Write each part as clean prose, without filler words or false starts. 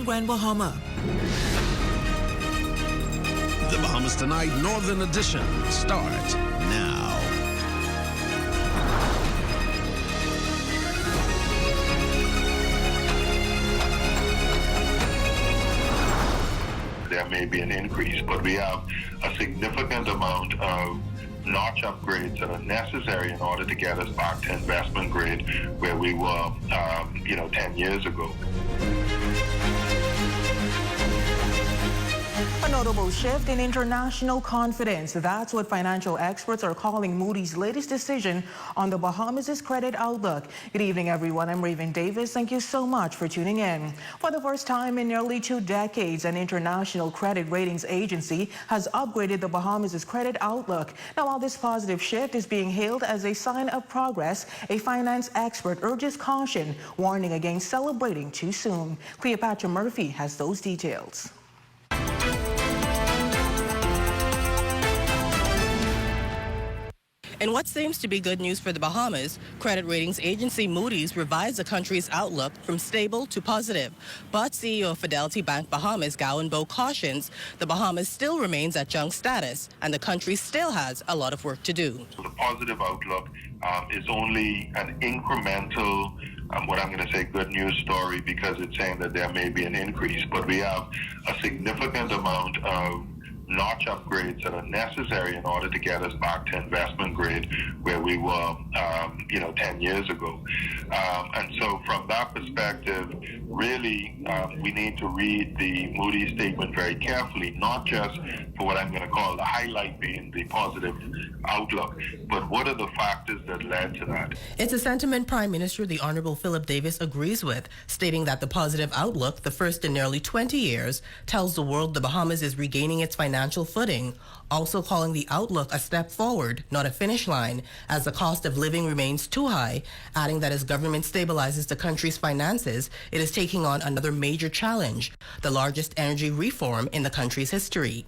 on Grand Bahama. The Bahamas Tonight Northern Edition starts now. There may be an increase, but we have a significant amount of notch upgrades that are necessary in order to get us back to investment grade where we were, 10 years ago. A notable shift in international confidence. That's what financial experts are calling Moody's latest decision on the Bahamas' credit outlook. Good evening, everyone. I'm Raven Davis. Thank you so much for tuning in. For the first time in nearly 2 decades, an international credit ratings agency has upgraded the Bahamas' credit outlook. Now, while this positive shift is being hailed as a sign of progress, a finance expert urges caution, warning against celebrating too soon. Cleopatra Murphy has those details. In what seems to be good news for the Bahamas, credit ratings agency Moody's revised the country's outlook from stable to positive. But CEO of Fidelity Bank Bahamas, Gowan Bo, cautions the Bahamas still remains at junk status and the country still has a lot of work to do. The positive outlook is only an incremental, what I'm going to say, good news story, because it's saying that there may be an increase. But we have a significant amount of notch upgrades that are necessary in order to get us back to investment grade where we were, 10 years ago. And so from that perspective, really, we need to read the Moody statement very carefully, not just for what I'm going to call the highlight being the positive outlook, but what are the factors that led to that? It's a sentiment Prime Minister, the Honorable Philip Davis, agrees with, stating that the positive outlook, the first in nearly 20 years, tells the world the Bahamas is regaining its financial footing, also calling the outlook a step forward, not a finish line, as the cost of living remains too high, adding that as government stabilizes the country's finances, it is taking on another major challenge, the largest energy reform in the country's history.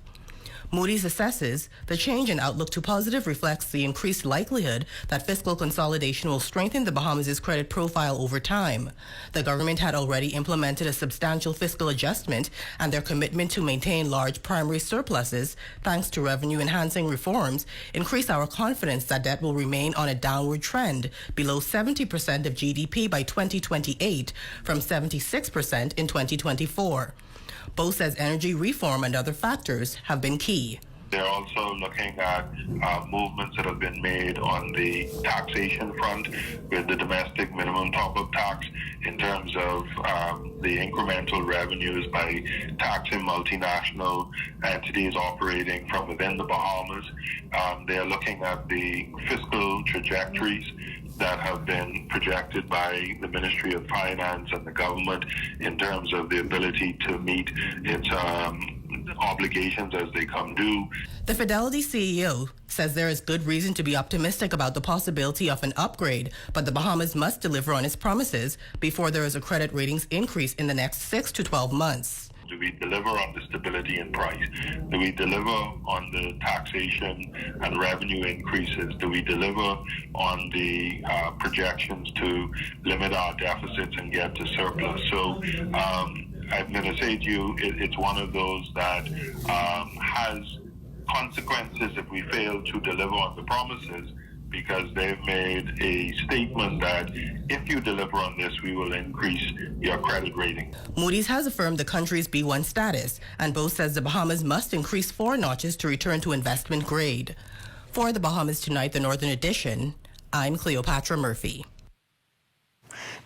Moody's assesses the change in outlook to positive reflects the increased likelihood that fiscal consolidation will strengthen the Bahamas' credit profile over time. The government had already implemented a substantial fiscal adjustment, and their commitment to maintain large primary surpluses, thanks to revenue-enhancing reforms, increase our confidence that debt will remain on a downward trend below 70% of GDP by 2028 from 76% in 2024. Bo says energy reform and other factors have been key. They're also looking at movements that have been made on the taxation front with the domestic minimum top-up tax in terms of the incremental revenues by taxing multinational entities operating from within the Bahamas. They're looking at the fiscal trajectories that have been projected by the Ministry of Finance and the government in terms of the ability to meet its obligations as they come due. The Fidelity CEO says there is good reason to be optimistic about the possibility of an upgrade, but the Bahamas must deliver on its promises before there is a credit ratings increase in the next 6 to 12 months. Do we deliver on the stability in price? Do we deliver on the taxation and revenue increases? Do we deliver on the projections to limit our deficits and get to surplus? So I'm going to say to you, it's one of those that has consequences if we fail to deliver on the promises, because they've made a statement that if you deliver on this, we will increase your credit rating. Moody's has affirmed the country's B1 status, and Bo says the Bahamas must increase 4 notches to return to investment grade. For the Bahamas Tonight, the Northern Edition, I'm Cleopatra Murphy.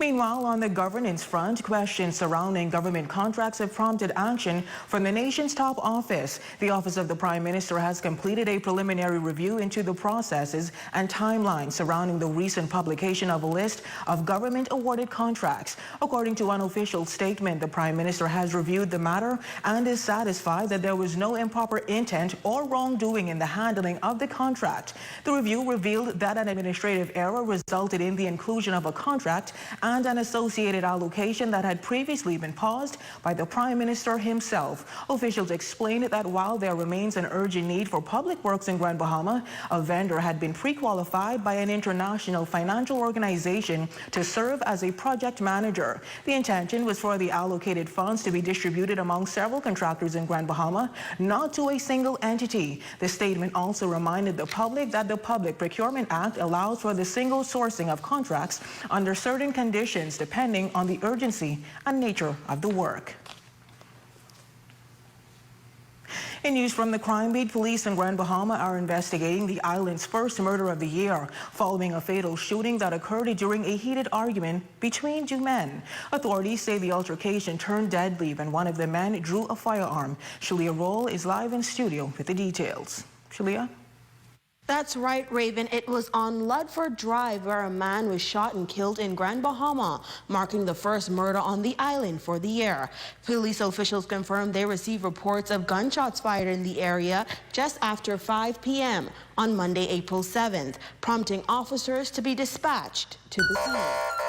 Meanwhile, on the governance front, questions surrounding government contracts have prompted action from the nation's top office. The Office of the Prime Minister has completed a preliminary review into the processes and timelines surrounding the recent publication of a list of government-awarded contracts. According to an official statement, the Prime Minister has reviewed the matter and is satisfied that there was no improper intent or wrongdoing in the handling of the contract. The review revealed that an administrative error resulted in the inclusion of a contract and an associated allocation that had previously been paused by the Prime Minister himself. Officials explained that while there remains an urgent need for public works in Grand Bahama, a vendor had been pre-qualified by an international financial organization to serve as a project manager. The intention was for the allocated funds to be distributed among several contractors in Grand Bahama, not to a single entity. The statement also reminded the public that the Public Procurement Act allows for the single sourcing of contracts under certain conditions depending on the urgency and nature of the work. In news from the crime beat, police in Grand Bahama are investigating the island's first murder of the year following a fatal shooting that occurred during a heated argument between two men. Authorities say the altercation turned deadly when one of the men drew a firearm. Shalia Roll is live in studio with the details. Shalia? That's right, Raven. It was on Ludford Drive where a man was shot and killed in Grand Bahama, marking the first murder on the island for the year. Police officials confirmed they received reports of gunshots fired in the area just after 5 p.m. on Monday, April 7th, prompting officers to be dispatched to the scene.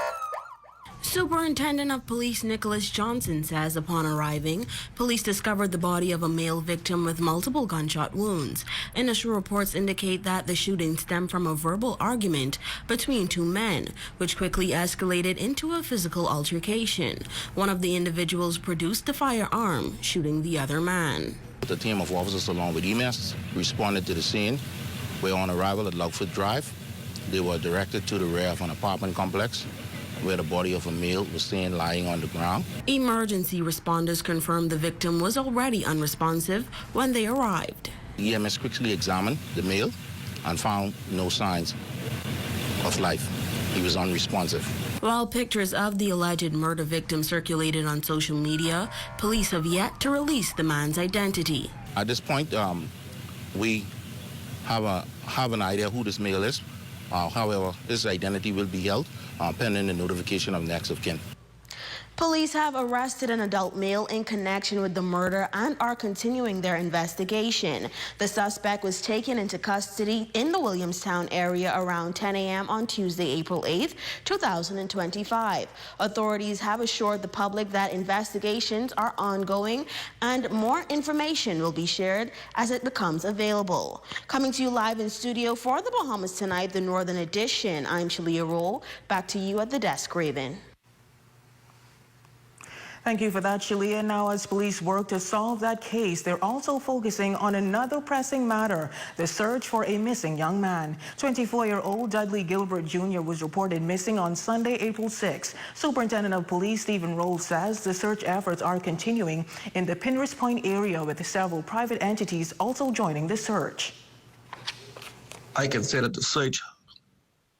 Superintendent of Police Nicholas Johnson says upon arriving, police discovered the body of a male victim with multiple gunshot wounds. Initial reports indicate that the shooting stemmed from a verbal argument between two men, which quickly escalated into a physical altercation. One of the individuals produced the firearm, shooting the other man. The team of officers along with EMS responded to the scene, where on arrival at Ludford Drive, they were directed to the rear of an apartment complex, where the body of a male was seen lying on the ground. Emergency responders confirmed the victim was already unresponsive when they arrived. EMS quickly examined the male and found no signs of life. He was unresponsive. While pictures of the alleged murder victim circulated on social media, police have yet to release the man's identity. At this point, we have an idea who this male is. However, his identity will be held pending the notification of next of kin. Police have arrested an adult male in connection with the murder and are continuing their investigation. The suspect was taken into custody in the Williamstown area around 10 a.m. on Tuesday, April 8th, 2025. Authorities have assured the public that investigations are ongoing and more information will be shared as it becomes available. Coming to you live in studio for the Bahamas Tonight, the Northern Edition, I'm Shalia Roll. Back to you at the desk, Raven. Thank you for that, Shalia. Now, as police work to solve that case, they're also focusing on another pressing matter, the search for a missing young man. 24-year-old Dudley Gilbert Jr. was reported missing on Sunday, April 6. Superintendent of Police Stephen Rolls says the search efforts are continuing in the Pinner's Point area, with several private entities also joining the search. I can say that the search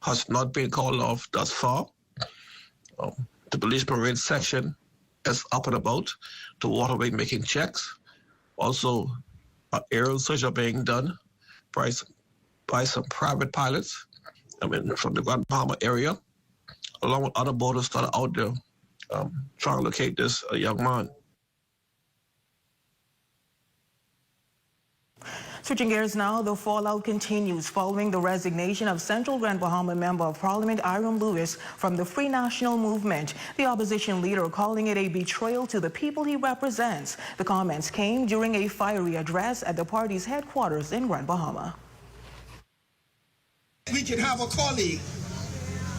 has not been called off thus far. The police parade section is up and about, the waterway making checks. Also, aerial search are being done by some private pilots, from the Grand Bahama area, along with other boaters that are out there trying to locate this young man. Switching gears now, the fallout continues following the resignation of Central Grand Bahama Member of Parliament Iram Lewis from the Free National Movement. The opposition leader calling it a betrayal to the people he represents. The comments came during a fiery address at the party's headquarters in Grand Bahama. We can have a colleague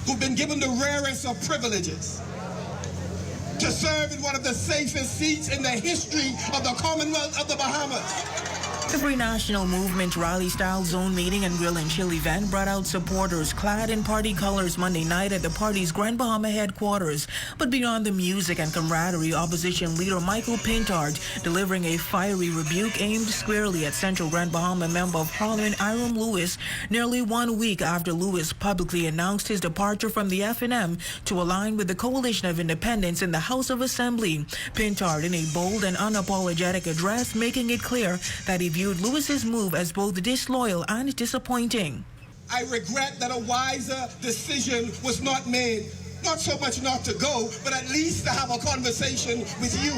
who's been given the rarest of privileges to serve in one of the safest seats in the history of the Commonwealth of the Bahamas. The Free National Movement rally-style zone meeting and grill and chill event brought out supporters clad in party colors Monday night at the party's Grand Bahama headquarters. But beyond the music and camaraderie, opposition leader Michael Pintard delivering a fiery rebuke aimed squarely at Central Grand Bahama Member of Parliament Iram Lewis nearly 1 week after Lewis publicly announced his departure from the FNM to align with the Coalition of Independents in the House of Assembly. Pintard in a bold and unapologetic address making it clear that he viewed Lewis's move as both disloyal and disappointing. I regret that a wiser decision was not made, not so much not to go, but at least to have a conversation with you.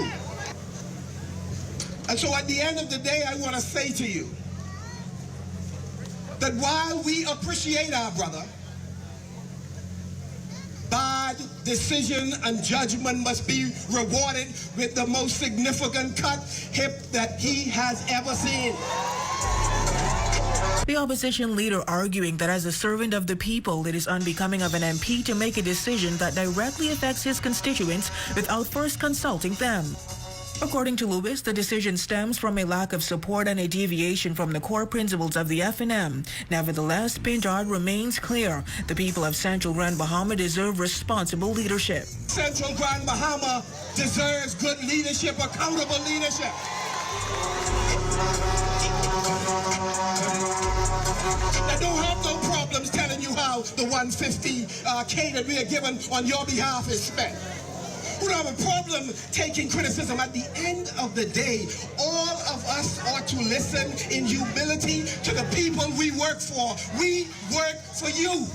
And so at the end of the day, I want to say to you that while we appreciate our brother, bad hard decision and judgment must be rewarded with the most significant cut hip that he has ever seen. The opposition leader arguing that as a servant of the people, it is unbecoming of an MP to make a decision that directly affects his constituents without first consulting them. According to Lewis, the decision stems from a lack of support and a deviation from the core principles of the FNM. Nevertheless, Pindard remains clear. The people of Central Grand Bahama deserve responsible leadership. Central Grand Bahama deserves good leadership, accountable leadership. I don't have no problems telling you how the 150K that we are given on your behalf is spent. We don't have a problem taking criticism. At the end of the day, all of us ought to listen in humility to the people we work for. We work for you.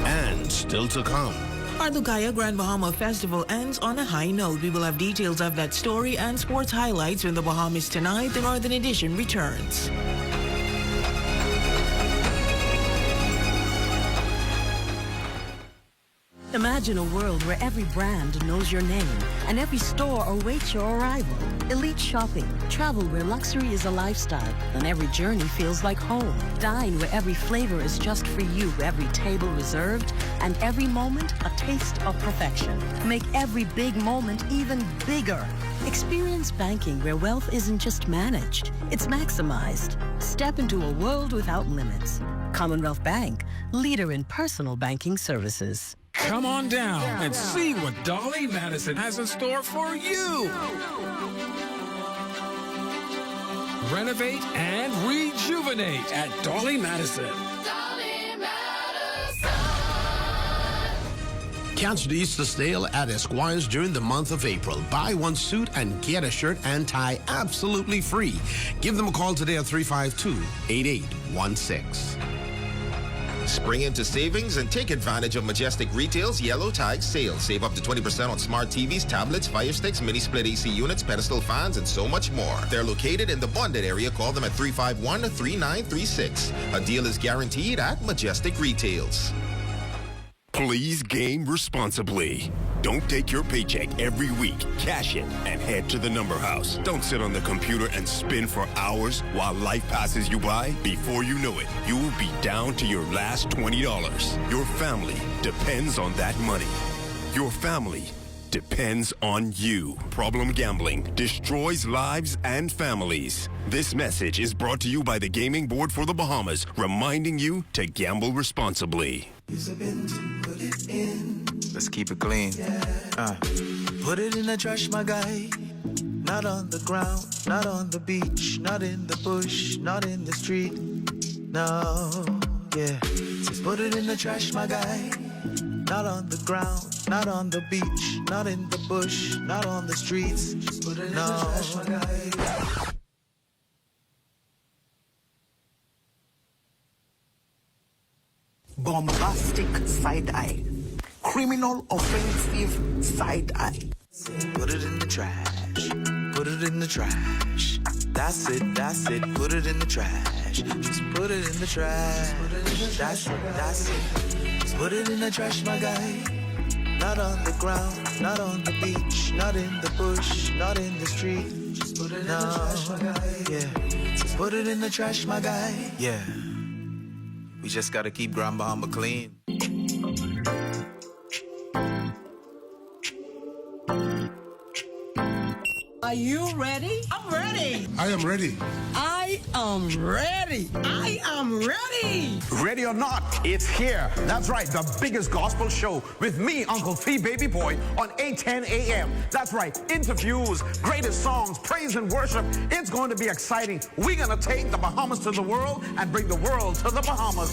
And still to come. Our Lugaya Grand Bahama Festival ends on a high note. We will have details of that story and sports highlights when the Bahamas Tonight, the Northern Edition, returns. Imagine a world where every brand knows your name and every store awaits your arrival. Elite shopping, travel where luxury is a lifestyle and every journey feels like home. Dine where every flavor is just for you, every table reserved, and every moment a taste of perfection. Make every big moment even bigger. Experience banking where wealth isn't just managed, it's maximized. Step into a world without limits. Commonwealth Bank, leader in personal banking services. Come on down and see what Dolly Madison has in store for you. Renovate and rejuvenate at Dolly Madison. Catch the Easter sale at Esquire's during the month of April. Buy one suit and get a shirt and tie absolutely free. Give them a call today at 352-8816. Spring into savings and take advantage of Majestic Retail's Yellow Tide sale. Save up to 20% on smart TVs, tablets, Fire Sticks, mini split AC units, pedestal fans, and so much more. They're located in the bonded area. Call them at 351-3936. A deal is guaranteed at Majestic Retails. Please game responsibly. Don't take your paycheck every week, cash it, and head to the number house. Don't sit on the computer and spin for hours while life passes you by. Before you know it, you will be down to your last $20. Your family depends on that money. Your family depends on you. Problem gambling destroys lives and families. This message is brought to you by the Gaming Board for the Bahamas, reminding you to gamble responsibly. Let's keep it clean. Put it in the trash, my guy. Not on the ground, not on the beach, not in the bush, not in the street. No, yeah. Just put it in the trash, my guy. Not on the ground, not on the beach, not in the bush, not on the streets. Just put it in the trash, my guy. Bombastic side eye. Criminal offensive side eye. Put it in the trash. Put it in the trash. That's it, that's it. Put it in the trash. Just put it in the trash. That's it, that's it. Just put it in the trash, my guy. Not on the ground, not on the beach, not in the bush, not in the street. Just put it in the trash, my guy. Yeah. Just put it in the trash, my guy. Yeah. We just gotta keep Grand Bahama clean. Are you ready? I'm ready. I am ready. I am ready. I am ready. Ready or not, it's here. That's right, the biggest gospel show with me, Uncle Fee Baby Boy, on 8:10 a.m. That's right, interviews, greatest songs, praise and worship. It's going to be exciting. We're going to take the Bahamas to the world and bring the world to the Bahamas.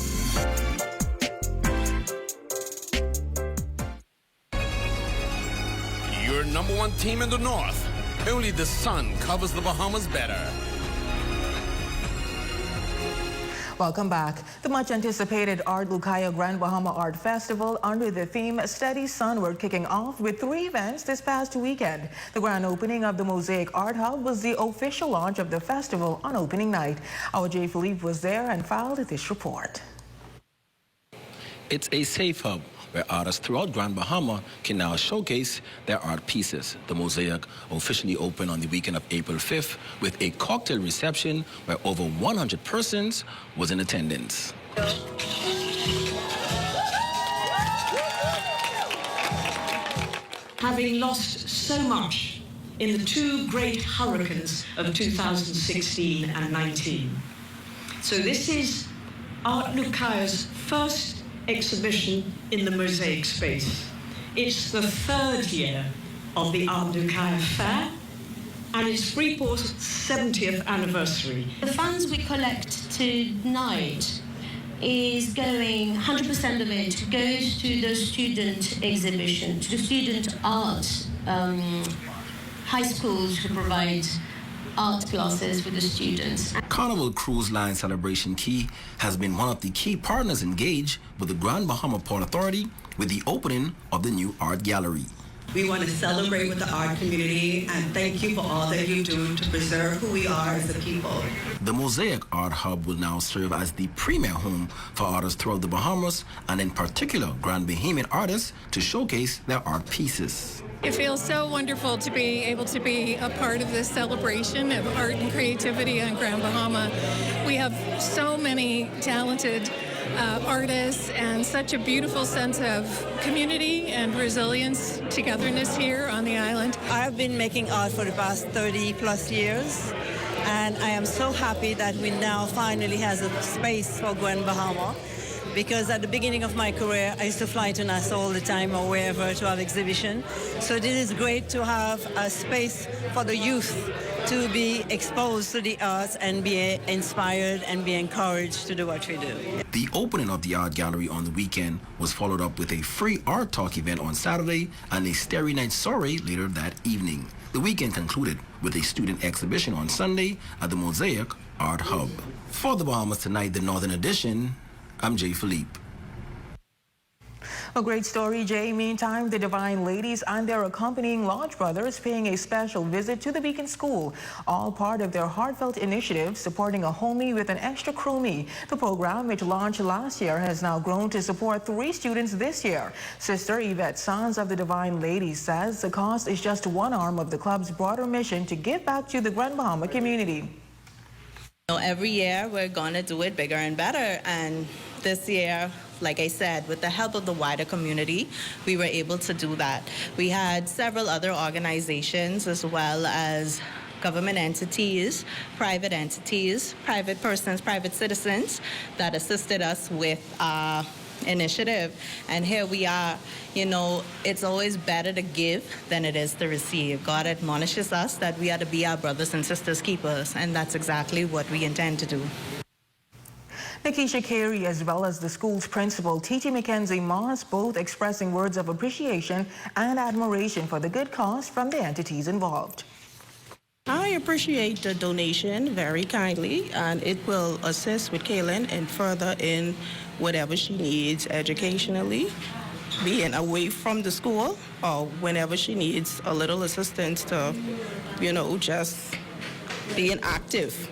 Your number one team in the North. Only the sun covers the Bahamas better. Welcome back. The much anticipated Art Lugaya Grand Bahama Art Festival under the theme Steady Sunward kicking off with 3 events this past weekend. The grand opening of the Mosaic Art Hub was the official launch of the festival on opening night. Our Jay Philippe was there and filed this report. It's a safe hub where artists throughout Grand Bahama can now showcase their art pieces. The Mosaic officially opened on the weekend of April 5th with a cocktail reception where over 100 persons was in attendance. Having lost so much in the two great hurricanes of 2016 and 19. So this is Art Nukaya's first exhibition in the Mosaic space. It's the third year of the Art Nukaya Fair, and it's Freeport's 70th anniversary. The funds we collect tonight is going, 100% of it goes to the student exhibition, to the student art high schools who provide art classes for the students. Carnival Cruise Line Celebration Key has been one of the key partners engaged with the Grand Bahama Port Authority with the opening of the new art gallery. We want to celebrate with the art community and thank you for all that you do to preserve who we are as a people. The Mosaic Art Hub will now serve as the premier home for artists throughout the Bahamas, and in particular Grand Bahamian artists to showcase their art pieces. It feels so wonderful to be able to be a part of this celebration of art and creativity on Grand Bahama. We have so many talented artists and such a beautiful sense of community and resilience, togetherness here on the island. I've been making art for the past 30 plus years, and I am so happy that we now finally has a space for Grand Bahama. Because at the beginning of my career, I used to fly to Nassau all the time or wherever to have exhibition. So this is great to have a space for the youth to be exposed to the arts and be inspired and be encouraged to do what we do. The opening of the art gallery on the weekend was followed up with a free art talk event on Saturday and a Starry Night soiree later that evening. The weekend concluded with a student exhibition on Sunday at the Mosaic Art Hub. For the Bahamas Tonight, the Northern Edition, I'm Jay Philippe. A great story, Jay. Meantime, the Divine Ladies and their accompanying lodge brothers paying a special visit to the Beacon School, all part of their heartfelt initiative supporting a homie with an extra crewmie. The program, which launched last year, has now grown to support 3 students this year. Sister Yvette Sanz of the Divine Ladies says the cost is just one arm of the club's broader mission to give back to the Grand Bahama community. Every year we're going to do it bigger and better, and this year, like I said, with the help of the wider community, we were able to do that. We had several other organizations as well as government entities, private persons, private citizens that assisted us with initiative, and here we are. It's always better to give than it is to receive. God admonishes us that we are to be our brothers and sisters keepers, and that's exactly what we intend to do. Nikisha Carey, as well as the school's principal, T.T. Mackenzie Moss, both expressing words of appreciation and admiration for the good cause from the entities involved. I appreciate the donation very kindly, and it will assist with Kaylin and further in whatever she needs educationally, being away from the school, or whenever she needs a little assistance to, just being active.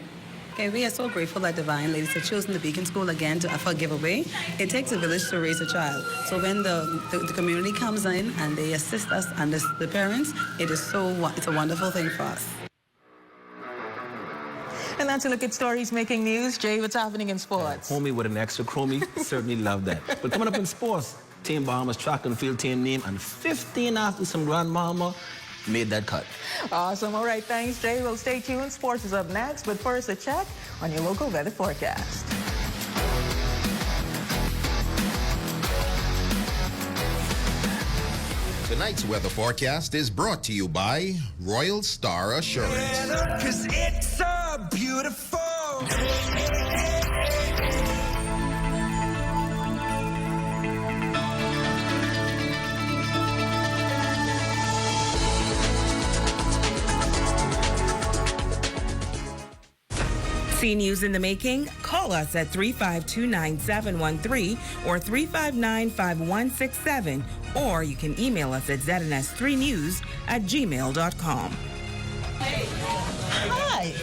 Okay, we are so grateful that Divine Ladies have chosen the Beacon School again for a giveaway. It takes a village to raise a child. So when the community comes in and they assist us and the parents, it's a wonderful thing for us. And that's a look at stories making news. Jay, what's happening in sports? Homie with an extra chromie, certainly love that. But coming up in sports, Team Bahamas track and field team name, and 15 after some Grand Bahama made that cut. Awesome. All right, thanks, Jay. Well, stay tuned. Sports is up next, but first a check on your local weather forecast. Tonight's weather forecast is brought to you by Royal Star Assurance. Cause it's so beautiful. See news in the making? Call us at 352-9713 or 359-5167, or you can email us at zns3news@gmail.com. Hi,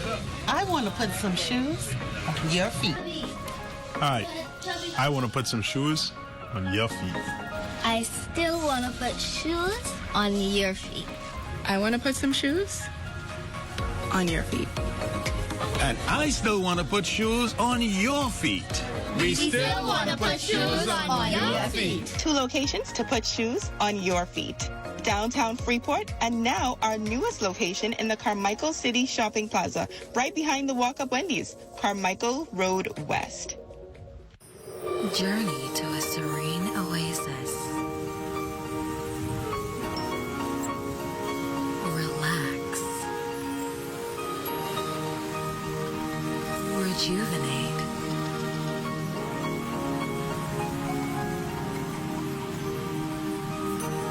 I want to put some shoes on your feet. Hi, I want to put some shoes on your feet. I still want to put shoes on your feet. I want to put some shoes on your feet. And I still want to put shoes on your feet. We still want to put shoes on your feet. 2 locations to put shoes on your feet. Downtown Freeport, and now our newest location in the Carmichael City Shopping Plaza, right behind the Walk-Up Wendy's, Carmichael Road West. Journey to a serene oasis. Relax. Rejuvenate.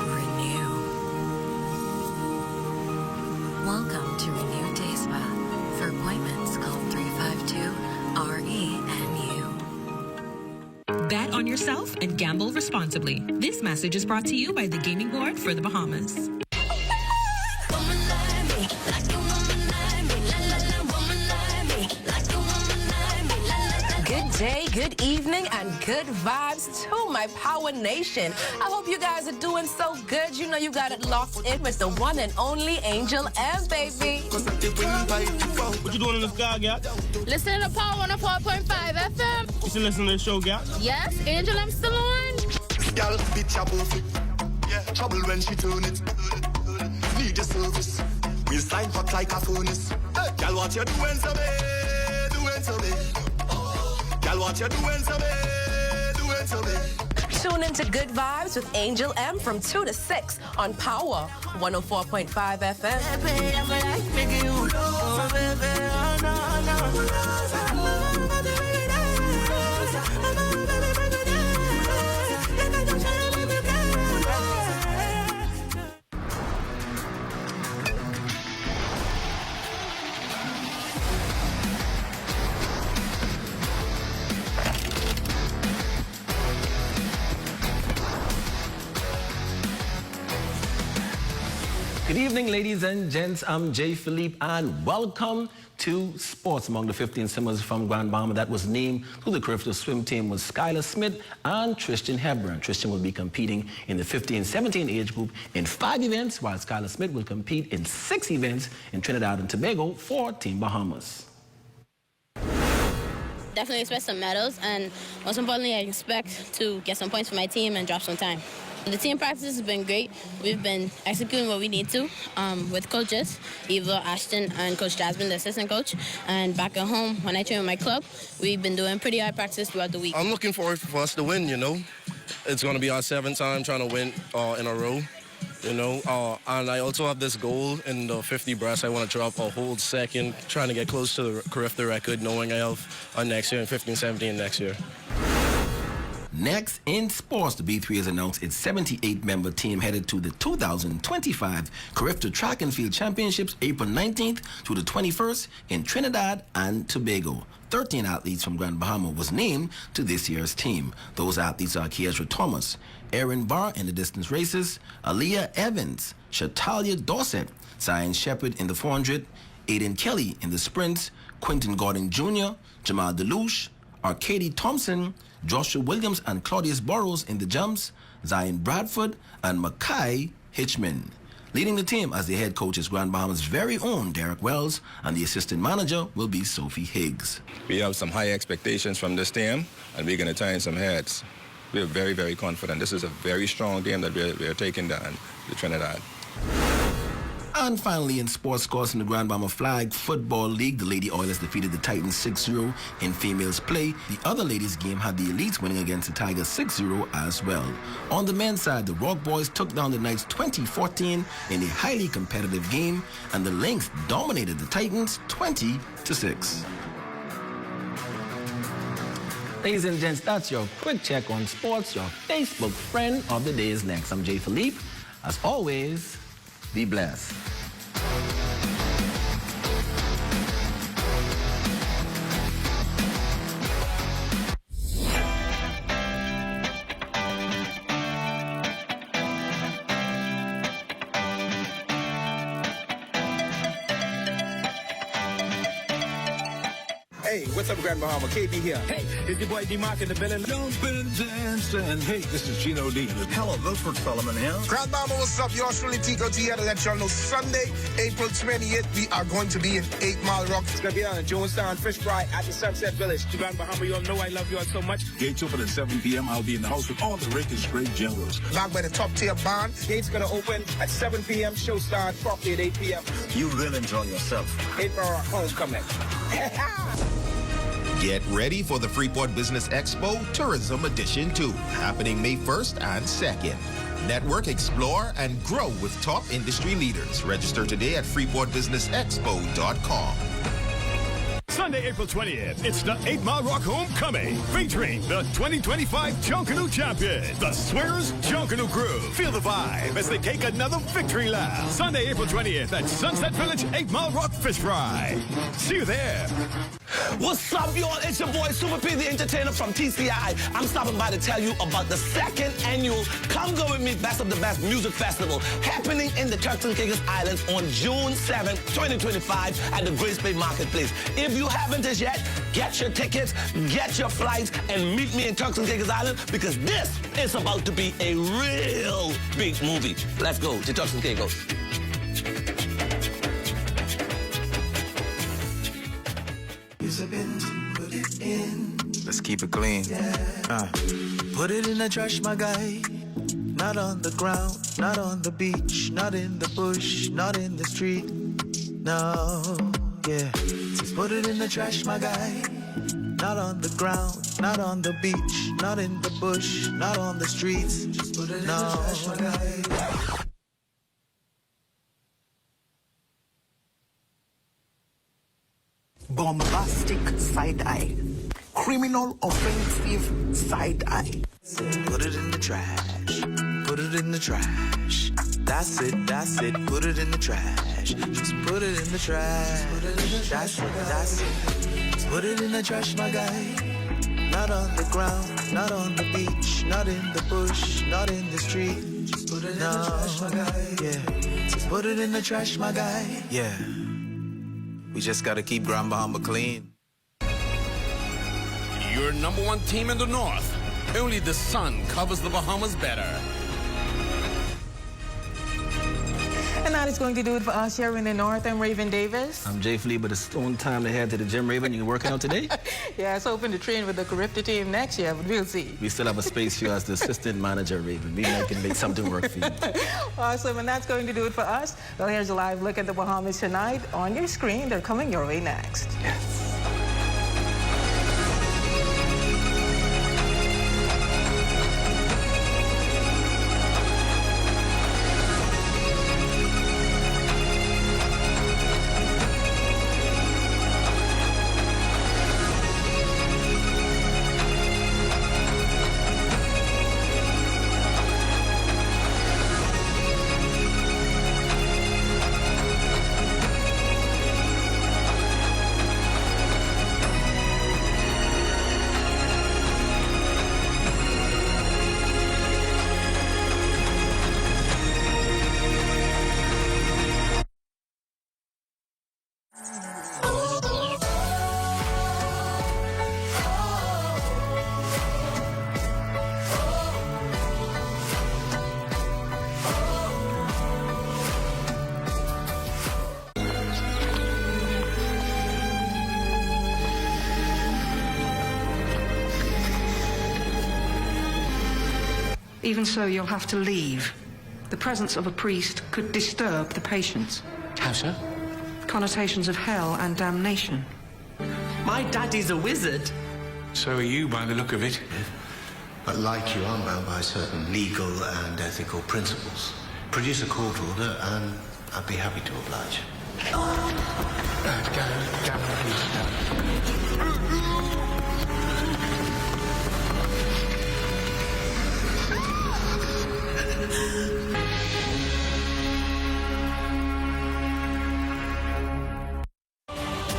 Renew. Welcome to Renew Day Spa. For appointments, call 352-RENU. Bet on yourself and gamble responsibly. This message is brought to you by the Gaming Board for the Bahamas. Good day, good evening, and good vibes to my Power Nation. I hope you guys are doing so good. You know you got it locked in with the one and only Angel M, baby. What you doing in the sky, Gap? Listening to Power 104.5 FM. You still listening to the show, Gap? Yes, Angel M still on. Girl, bitch, above it. Yeah, trouble when she turn it. Need your service. We'll slide back like a furnace. Girl, what you doing to me? Doing to me. Girl, what you doing to me? Doing to me. Tune into Good Vibes with Angel M from 2 to 6 on Power 104.5 FM. Good evening, ladies and gents. I'm Jay Philippe, and welcome to Sports. Among the 15 swimmers from Grand Bahama that was named to the Carifta swim team was Skylar Smith and Tristan Hepburn. Tristan will be competing in the 15-17 age group in 5 events, while Skylar Smith will compete in 6 events in Trinidad and Tobago for Team Bahamas. Definitely expect some medals, and most importantly, I expect to get some points for my team and drop some time. The team practice has been great. We've been executing what we need to with coaches, Eva, Ashton, and Coach Jasmine, the assistant coach. And back at home, when I train with my club, we've been doing pretty hard practice throughout the week. I'm looking forward for us to win, you know. It's going to be our 7th time trying to win in a row, you know. And I also have this goal in the 50 breast. I want to drop a whole second, trying to get close to the Carifta record, knowing I have next year in 15-17 next year. Next in sports, the B3 has announced its 78-member team headed to the 2025 Carifta Track and Field Championships April 19th to the 21st in Trinidad and Tobago. 13 athletes from Grand Bahama was named to this year's team. Those athletes are Kiesra Thomas, Aaron Barr in the distance races, Aaliyah Evans, Shatalia Dorset, Zion Shepard in the 400, Aiden Kelly in the sprints, Quentin Gordon Jr., Jamal Delouche, Arcady Thompson, Joshua Williams and Claudius Burrows in the jumps, Zion Bradford and Mackay Hitchman. Leading the team as the head coach is Grand Bahama's very own Derek Wells, and the assistant manager will be Sophie Higgs. We have some high expectations from this team, and we're going to turn some heads. We're very, very confident. This is a very strong team that we're taking down to Trinidad. And finally, in sports scores in the Grand Bahama Flag Football League, the Lady Oilers defeated the Titans 6-0 in females play. The other ladies game had the Elites winning against the Tigers 6-0 as well. On the men's side, the Rock Boys took down the Knights 20-14 in a highly competitive game, and the Lynx dominated the Titans 20-6. Ladies and gents, that's your quick check on sports. Your Facebook friend of the day is next. I'm Jay Philippe. As always, be blessed. Hey, what's up, Grand Bahama? KB here. Hey, it's your boy D-Mark in the building. Jump and dance, and hey, this is Gino D. Hello, Wilford Solomon here. Grand Bahama, what's up? Yours truly, Tico T here to let y'all know Sunday, April 28th, we are going to be in 8 Mile Rock. It's going to be on Jonestown Fish Fry at the Sunset Village. Grand Bahama, you all know I love you all so much. Gates open at 7 p.m. I'll be in the house with all the Rakish great generals. Back by the top tier band. Gates going to open at 7 p.m. Show start properly at 8 p.m. You will enjoy yourself. 8 Mile Rock Homecoming. Get ready for the Freeport Business Expo Tourism Edition 2, happening May 1st and 2nd. Network, explore, and grow with top industry leaders. Register today at freeportbusinessexpo.com. Sunday, April 20th, it's the 8 Mile Rock Homecoming, featuring the 2025 Junkanoo champion, the Swears Junkanoo Crew. Feel the vibe as they take another victory lap. Sunday, April 20th at Sunset Village 8 Mile Rock Fish Fry. See you there. What's up, y'all? It's your boy, Super P, the entertainer from TCI. I'm stopping by to tell you about the 2nd annual Come Go With Me Best of the Best Music Festival happening in the Turks and Caicos Islands on June 7th, 2025 at the Grace Bay Marketplace. If you haven't as yet, get your tickets, get your flights, and meet me in Turks and Caicos Island because this is about to be a real big movie. Let's go to Turks and Caicos. Put it in. Let's keep it clean. Put it in the trash, my guy. Not on the ground, not on the beach, not in the bush, not in the street. No, yeah. Just put it in the trash, my guy. Not on the ground, not on the beach, not in the bush, not on the streets. Just put it in the trash, my guy. Bombastic side-eye. Criminal offensive side-eye. Put it in the trash. Put it in the trash. That's it, that's it. Put it in the trash. Just put it in the trash. That's it, that's it. Just put it in the trash, my guy. Not on the ground, not on the beach, not in the bush, not in the street. Just put it in the trash, my guy. Yeah. Just put it in the trash, my guy. Yeah. We just gotta keep Grand Bahama clean. Your #1 team in the North. Only the sun covers the Bahamas better. And that is going to do it for us here in the North. I'm Raven Davis. I'm Jay Flea, but it's on time to head to the gym, Raven. You working out today? Yeah, it's hoping to train with the Carifta team next year, but we'll see. We still have a space for you as the assistant manager, Raven. Maybe I can make something work for you. Awesome, and that's going to do it for us. Well, here's a live look at the Bahamas tonight on your screen. They're coming your way next. Yes. Even so, you'll have to leave. The presence of a priest could disturb the patients. How so? Connotations of hell and damnation. My daddy's a wizard. So are you, by the look of it. But like you, I'm bound by certain legal and ethical principles. Produce a court order, and I'd be happy to oblige.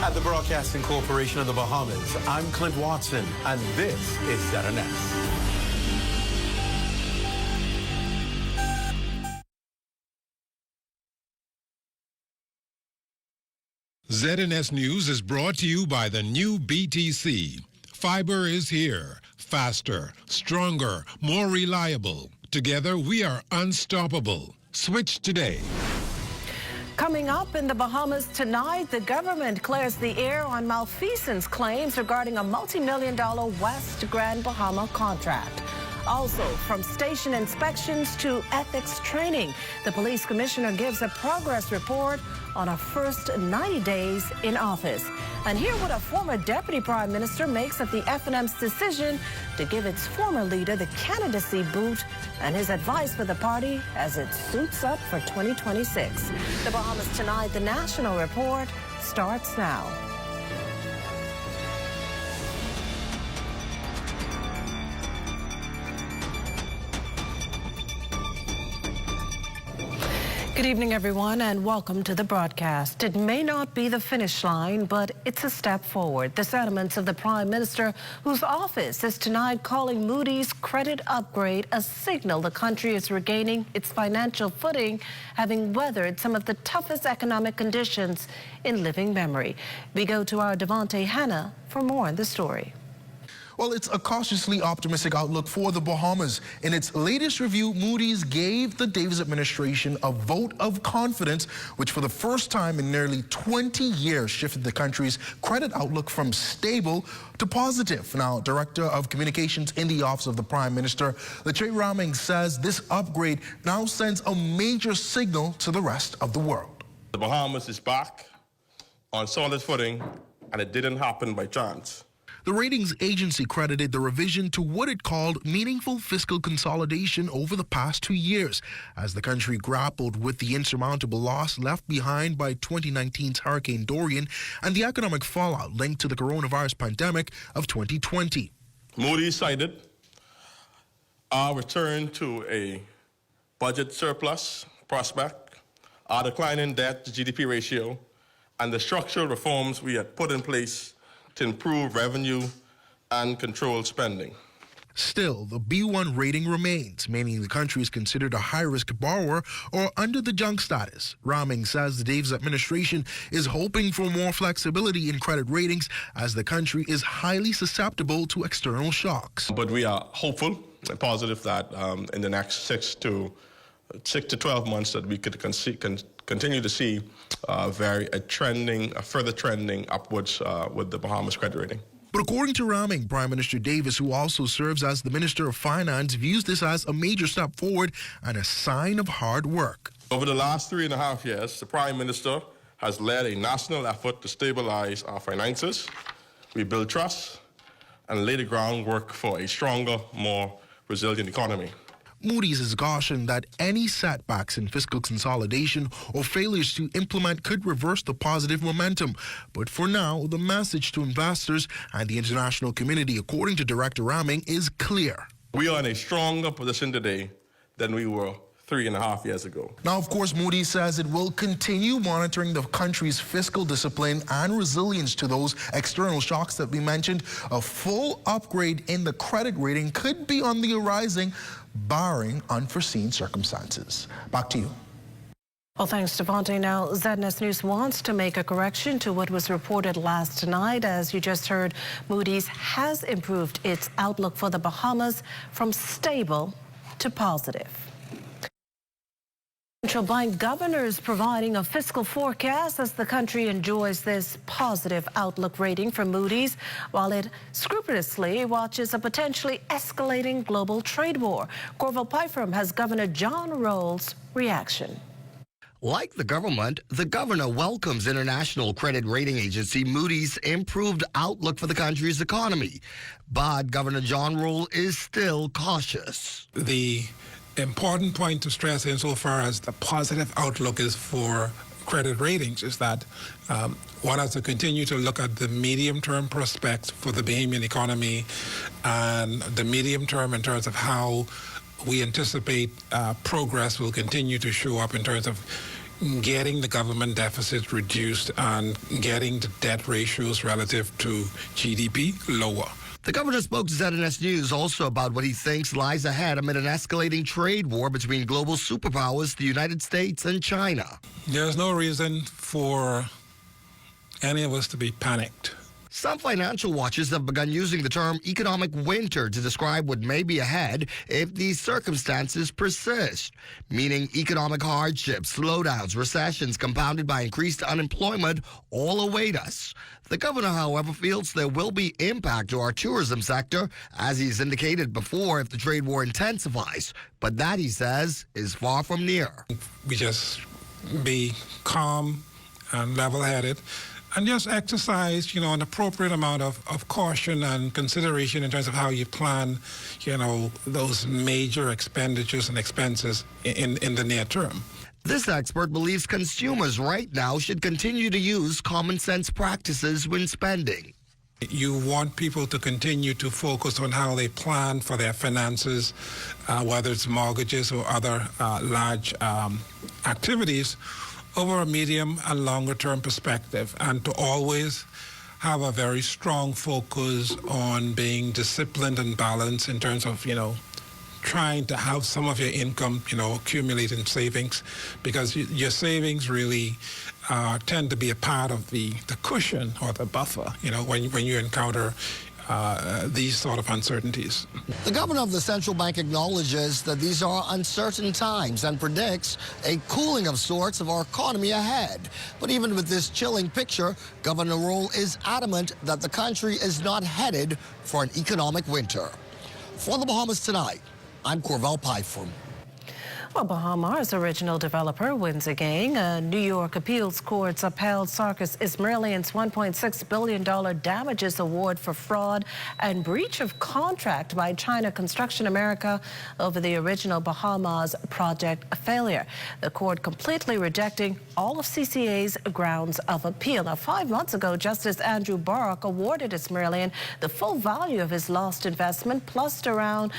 At the Broadcasting Corporation of the Bahamas, I'm Clint Watson, and this is ZNS. ZNS News is brought to you by the new BTC. Fiber is here. Faster, stronger, more reliable. Together, we are unstoppable. Switch today. Coming up in the Bahamas tonight, the government clears the air on malfeasance claims regarding a multi-million-dollar West Grand Bahama contract. Also, from station inspections to ethics training, the police commissioner gives a progress report on her first 90 days in office. And hear what a former deputy prime minister makes of the FNM's decision to give its former leader the candidacy boot and his advice for the party as it suits up for 2026. The Bahamas tonight, the national report starts now. Good evening, everyone, and welcome to the broadcast. It may not be the finish line, but it's a step forward. The sentiments of the Prime Minister, whose office is tonight calling Moody's credit upgrade a signal the country is regaining its financial footing, having weathered some of the toughest economic conditions in living memory. We go to our Devontae Hanna for more on the story. Well, it's a cautiously optimistic outlook for the Bahamas. In its latest review, Moody's gave the Davis administration a vote of confidence, which for the first time in nearly 20 years shifted the country's credit outlook from stable to positive. Now, Director of Communications in the Office of the Prime Minister, Lachey Raming, says this upgrade now sends a major signal to the rest of the world. The Bahamas is back on solid footing, and it didn't happen by chance. The ratings agency credited the revision to what it called meaningful fiscal consolidation over the past 2 years, as the country grappled with the insurmountable loss left behind by 2019's Hurricane Dorian and the economic fallout linked to the coronavirus pandemic of 2020. Moody cited our return to a budget surplus prospect, our declining debt to GDP ratio, and the structural reforms we had put in place to improve revenue and control spending. Still, the B1 rating remains, meaning the country is considered a high-risk borrower or under the junk status. Raming says the Davis administration is hoping for more flexibility in credit ratings as the country is highly susceptible to external shocks. But we are hopeful and positive that in the next 6 to 12 months that we could continue to see a further trending upwards with the Bahamas credit rating. But according to Raming, Prime Minister Davis, who also serves as the Minister of Finance, views this as a major step forward and a sign of hard work. Over the last 3.5 years, the Prime Minister has led a national effort to stabilize our finances, rebuild trust, and lay the groundwork for a stronger, more resilient economy. Moody's has cautioned that any setbacks in fiscal consolidation or failures to implement could reverse the positive momentum. But for now, the message to investors and the international community, according to Director Raming, is clear. We are in a stronger position today than we were 3.5 years ago. Now, of course, Moody says it will continue monitoring the country's fiscal discipline and resilience to those external shocks that we mentioned. A full upgrade in the credit rating could be on the horizon, barring unforeseen circumstances. Back to you. Well, thanks, Devontae. Now, ZNS News wants to make a correction to what was reported last night. As you just heard, Moody's has improved its outlook for the Bahamas from stable to positive. Central bank governors providing a fiscal forecast as the country enjoys this positive outlook rating from Moody's, while it scrupulously watches a potentially escalating global trade war. Corval Pyfrom has Governor John Rowles' reaction. Like the governor welcomes international credit rating agency Moody's improved outlook for the country's economy. But Governor John Rowles is still cautious. The important point to stress insofar as the positive outlook is for credit ratings is that one has to continue to look at the medium-term prospects for the Bahamian economy and the medium term in terms of how we anticipate progress will continue to show up in terms of getting the government deficit reduced and getting the debt ratios relative to GDP lower. The governor spoke to ZNS News also about what he thinks lies ahead amid an escalating trade war between global superpowers, the United States and China. There's no reason for any of us to be panicked. Some financial watchers have begun using the term economic winter to describe what may be ahead if these circumstances persist, meaning economic hardships, slowdowns, recessions compounded by increased unemployment all await us. The governor, however, feels there will be impact to our tourism sector, as he's indicated before, if the trade war intensifies. But that, he says, is far from near. We just be calm and level-headed, and just exercise, an appropriate amount of caution and consideration in terms of how you plan, those major expenditures and expenses in the near term. This expert believes consumers right now should continue to use common sense practices when spending. You want people to continue to focus on how they plan for their finances, whether it's mortgages or other large activities, over a medium and longer term perspective, and to always have a very strong focus on being disciplined and balanced in terms of, trying to have some of your income, accumulate in savings, because your savings really tend to be a part of the cushion or the buffer, when you encounter these sort of uncertainties. The governor of the central bank acknowledges that these are uncertain times and predicts a cooling of sorts of our economy ahead. But even with this chilling picture, Governor Roll is adamant that the country is not headed for an economic winter. For the Bahamas Tonight, I'm Corval Pyfrom. Well, Bahamas original developer wins again. A New York appeals courts upheld Sarkis Ismailian's $1.6 billion damages award for fraud and breach of contract by China Construction America over the original Bahamas project failure. The court completely rejecting all of CCA's grounds of appeal. Now, 5 months ago, Justice Andrew Barak awarded Ismailian the full value of his lost investment, plus around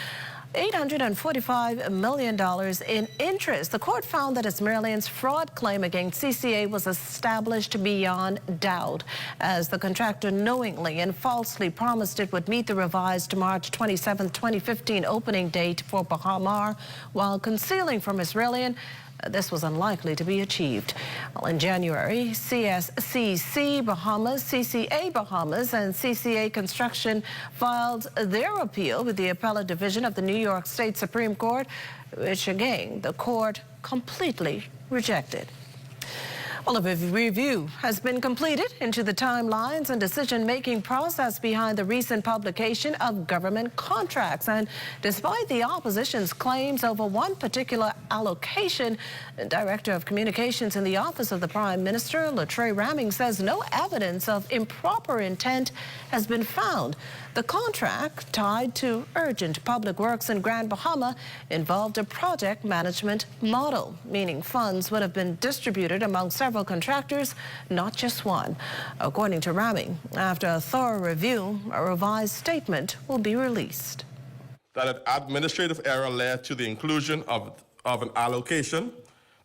$845 million in interest. The court found that Ismailian's fraud claim against CCA was established beyond doubt, as the contractor knowingly and falsely promised it would meet the revised March 27, 2015 opening date for Bahamar, while concealing from Ismailian this was unlikely to be achieved. Well, in January, CSCC Bahamas, CCA Bahamas, and CCA Construction filed their appeal with the Appellate Division of the New York State Supreme Court, which again, the court completely rejected. Well, a review has been completed into the timelines and decision-making process behind the recent publication of government contracts. And despite the opposition's claims over one particular allocation, the Director of Communications in the Office of the Prime Minister, Latrey Ramming, says no evidence of improper intent has been found. The contract, tied to urgent public works in Grand Bahama, involved a project management model, meaning funds would have been distributed among several contractors, not just one. According to Ramming, after a thorough review, a revised statement will be released. That an administrative error led to the inclusion of an allocation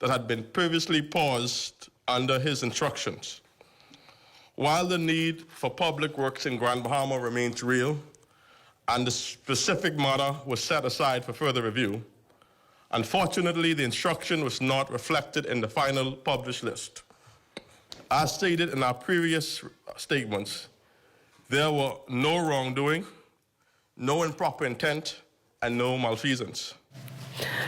that had been previously paused under his instructions. While the need for public works in Grand Bahama remains real, and the specific matter was set aside for further review, unfortunately, the instruction was not reflected in the final published list. As stated in our previous statements, there were no wrongdoing, no improper intent, and no malfeasance.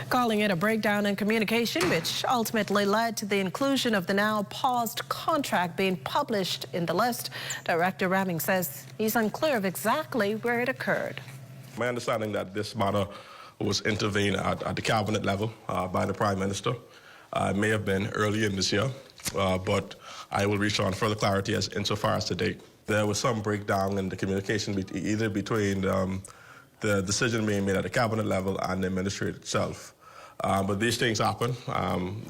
Calling it a breakdown in communication, which ultimately led to the inclusion of the now paused contract being published in the list. Director Ramming says he's unclear of exactly where it occurred. My understanding that this matter was intervened at the cabinet level by the Prime Minister. It may have been early in this year, but I will reach on further clarity insofar as to date. There was some breakdown in the communication either between the decision being made at the cabinet level and the administration itself. But these things happen.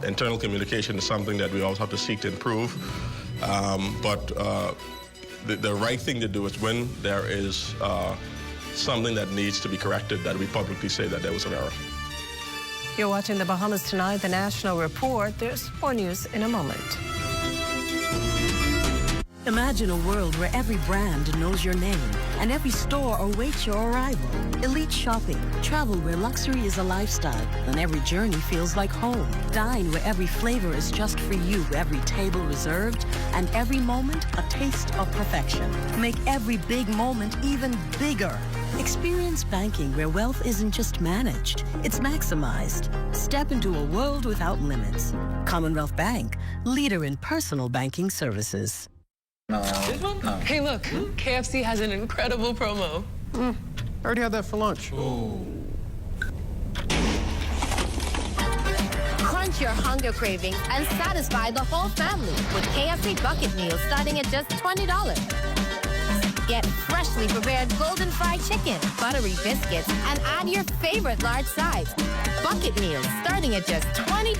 Internal communication is something that we always have to seek to improve. But the right thing to do is when there is something that needs to be corrected, that we publicly say that there was an error. You're watching the Bahamas Tonight, the National Report. There's more news in a moment. Imagine a world where every brand knows your name and every store awaits your arrival. Elite shopping, travel where luxury is a lifestyle and every journey feels like home. Dine where every flavor is just for you, every table reserved, and every moment a taste of perfection. Make every big moment even bigger. Experience banking where wealth isn't just managed, it's maximized. Step into a world without limits. Commonwealth Bank, leader in personal banking services. Hey, look, KFC has an incredible promo. I already had that for lunch. Crunch your hunger cravings and satisfy the whole family with KFC bucket meals starting at just $20. Get freshly prepared golden fried chicken, buttery biscuits, and add your favorite large size. Bucket meals starting at just $20.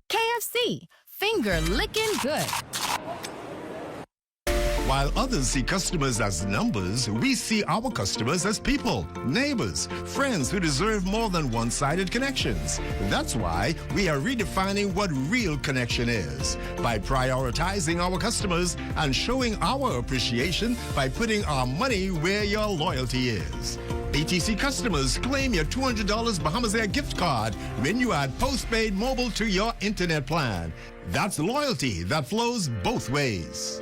KFC, finger licking good. While others see customers as numbers, we see our customers as people, neighbors, friends who deserve more than one-sided connections. That's why we are redefining what real connection is by prioritizing our customers and showing our appreciation by putting our money where your loyalty is. BTC customers, claim your $200 Bahamas Air gift card when you add postpaid mobile to your internet plan. That's loyalty that flows both ways.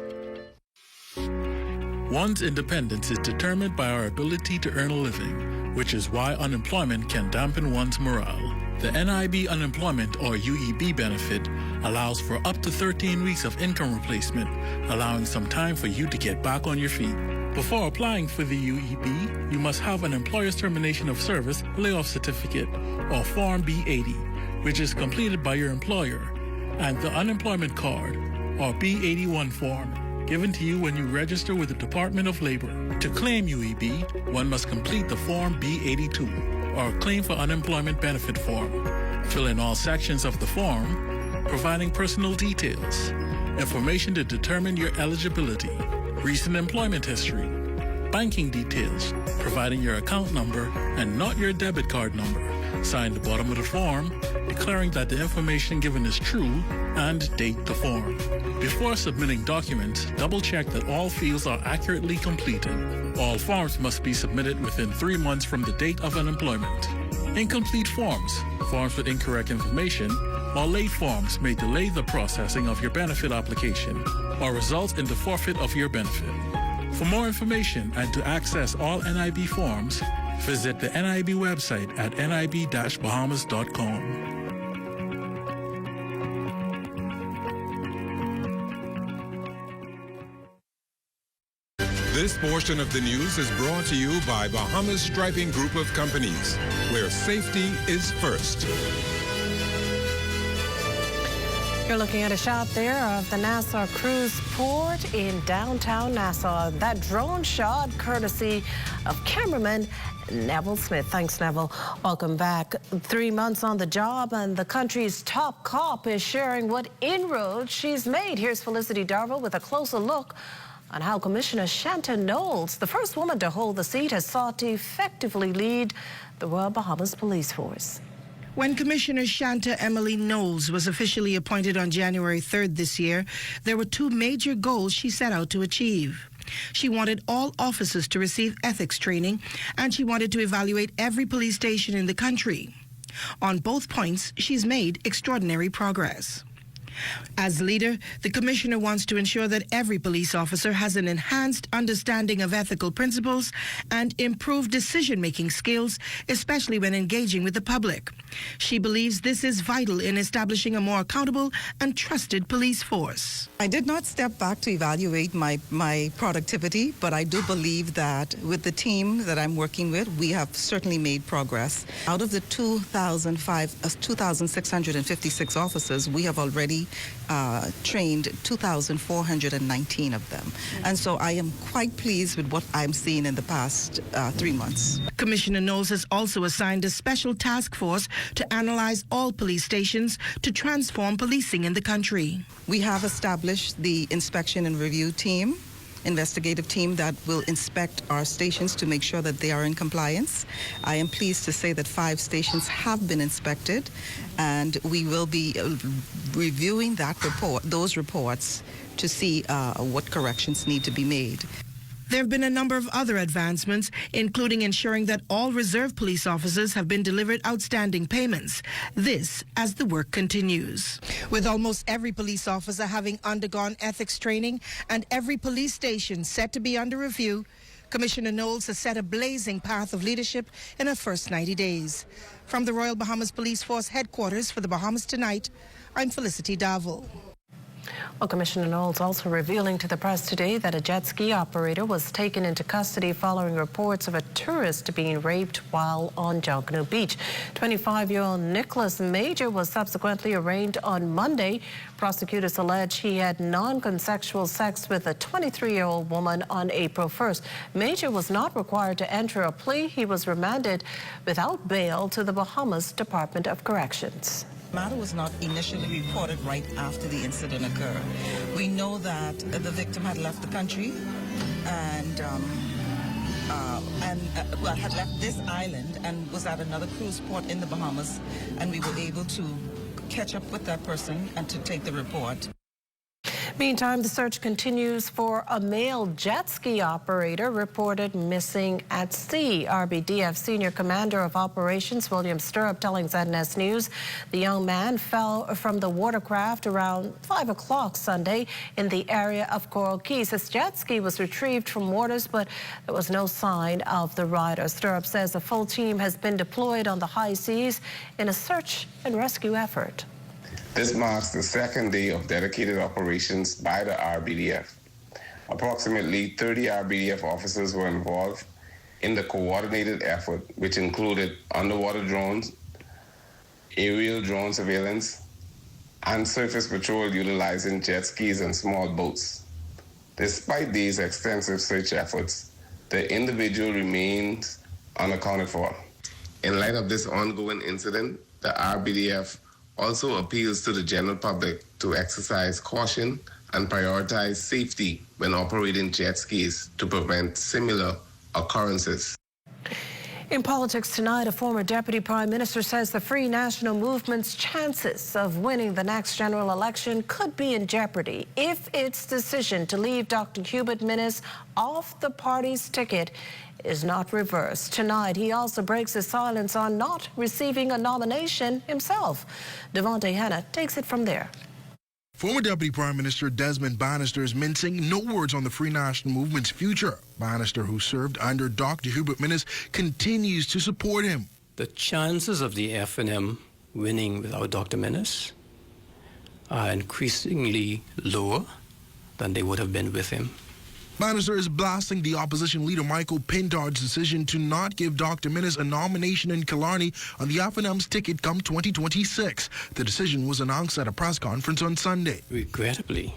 One's independence is determined by our ability to earn a living, which is why unemployment can dampen one's morale. The NIB Unemployment or UEB benefit allows for up to 13 weeks of income replacement, allowing some time for you to get back on your feet. Before applying for the UEB, you must have an employer's termination of service layoff certificate or Form B-80, which is completed by your employer, and the unemployment card or B-81 form given to you when you register with the Department of Labor. To claim UEB, one must complete the Form B-82 or Claim for Unemployment Benefit form. Fill in all sections of the form, providing personal details, information to determine your eligibility, recent employment history, banking details, providing your account number and not your debit card number. Sign the bottom of the form, declaring that the information given is true, and date the form. Before submitting documents, double-check that all fields are accurately completed. All forms must be submitted within 3 months from the date of unemployment. Incomplete forms, forms with incorrect information, or late forms may delay the processing of your benefit application or result in the forfeit of your benefit. For more information and to access all NIB forms, visit the NIB website at nib-bahamas.com. This portion of the news is brought to you by Bahamas Striping Group of Companies, where safety is first. You're looking at a shot there of the Nassau Cruise Port in downtown Nassau. That drone shot courtesy of cameraman Neville Smith. Thanks, Neville. Welcome back. 3 months on the job, and the country's top cop is sharing what inroads she's made. Here's Felicity Darville with a closer look on how Commissioner Shanta Knowles, the first woman to hold the seat, has sought to effectively lead the Royal Bahamas Police Force. When Commissioner Shanta Emily Knowles was officially appointed on January 3rd this year, there were 2 major goals she set out to achieve. She wanted all officers to receive ethics training, and she wanted to evaluate every police station in the country. On both points, she's made extraordinary progress. As leader, the commissioner wants to ensure that every police officer has an enhanced understanding of ethical principles and improved decision-making skills, especially when engaging with the public. She believes this is vital in establishing a more accountable and trusted police force. I did not step back to evaluate my productivity, but I do believe that with the team that I'm working with, we have certainly made progress. Out of the 2,656 officers, we have already trained 2,419 of them. And so I am quite pleased with what I'm seeing in the past 3 months. Commissioner Knowles has also assigned a special task force to analyze all police stations to transform policing in the country. We have established the inspection and review team. investigative team that will inspect our stations to make sure that they are in compliance. I am pleased to say that 5 stations have been inspected, and we will be reviewing those reports to see what corrections need to be made. There have been a number of other advancements, including ensuring that all reserve police officers have been delivered outstanding payments. This as the work continues. With almost every police officer having undergone ethics training and every police station set to be under review, Commissioner Knowles has set a blazing path of leadership in her first 90 days. From the Royal Bahamas Police Force headquarters for the Bahamas Tonight, I'm Felicity Davil. Well, Commissioner Knowles also revealing to the press today that a jet ski operator was taken into custody following reports of a tourist being raped while on Junkanoo Beach. 25-year-old Nicholas Major was subsequently arraigned on Monday. Prosecutors allege he had non-consensual sex with a 23-year-old woman on April 1st. Major was not required to enter a plea. He was remanded without bail to the Bahamas Department of Corrections. The matter was not initially reported right after the incident occurred. We know that the victim had left the country and had left this island and was at another cruise port in the Bahamas, and we were able to catch up with that person and to take the report. Meantime, the search continues for a male jet ski operator reported missing at sea. RBDF Senior Commander of Operations William Stirrup telling ZNS News the young man fell from the watercraft around 5 o'clock Sunday in the area of Coral Keys. His jet ski was retrieved from waters, but there was no sign of the rider. Stirrup says a full team has been deployed on the high seas in a search and rescue effort. This marks the second day of dedicated operations by the RBDF. Approximately 30 RBDF officers were involved in the coordinated effort, which included underwater drones, aerial drone surveillance, and surface patrol utilizing jet skis and small boats. Despite these extensive search efforts, the individual remains unaccounted for. In light of this ongoing incident, the RBDF also appeals to the general public to exercise caution and prioritize safety when operating jet skis to prevent similar occurrences. In politics tonight, a former deputy prime minister says the Free National Movement's chances of winning the next general election could be in jeopardy if its decision to leave Dr. Hubert Minnis off the party's ticket is not reversed. Tonight, he also breaks his silence on not receiving a nomination himself. Devontae Hanna takes it from there. Former Deputy Prime Minister Desmond Bannister is mincing no words on the Free National Movement's future. Bannister, who served under Dr. Hubert Minnis, continues to support him. The chances of the FNM winning without Dr. Minnis are increasingly lower than they would have been with him. Bannister is blasting the opposition leader Michael Pintard's decision to not give Dr. Minnis a nomination in Killarney on the FNM's ticket come 2026. The decision was announced at a press conference on Sunday. Regrettably,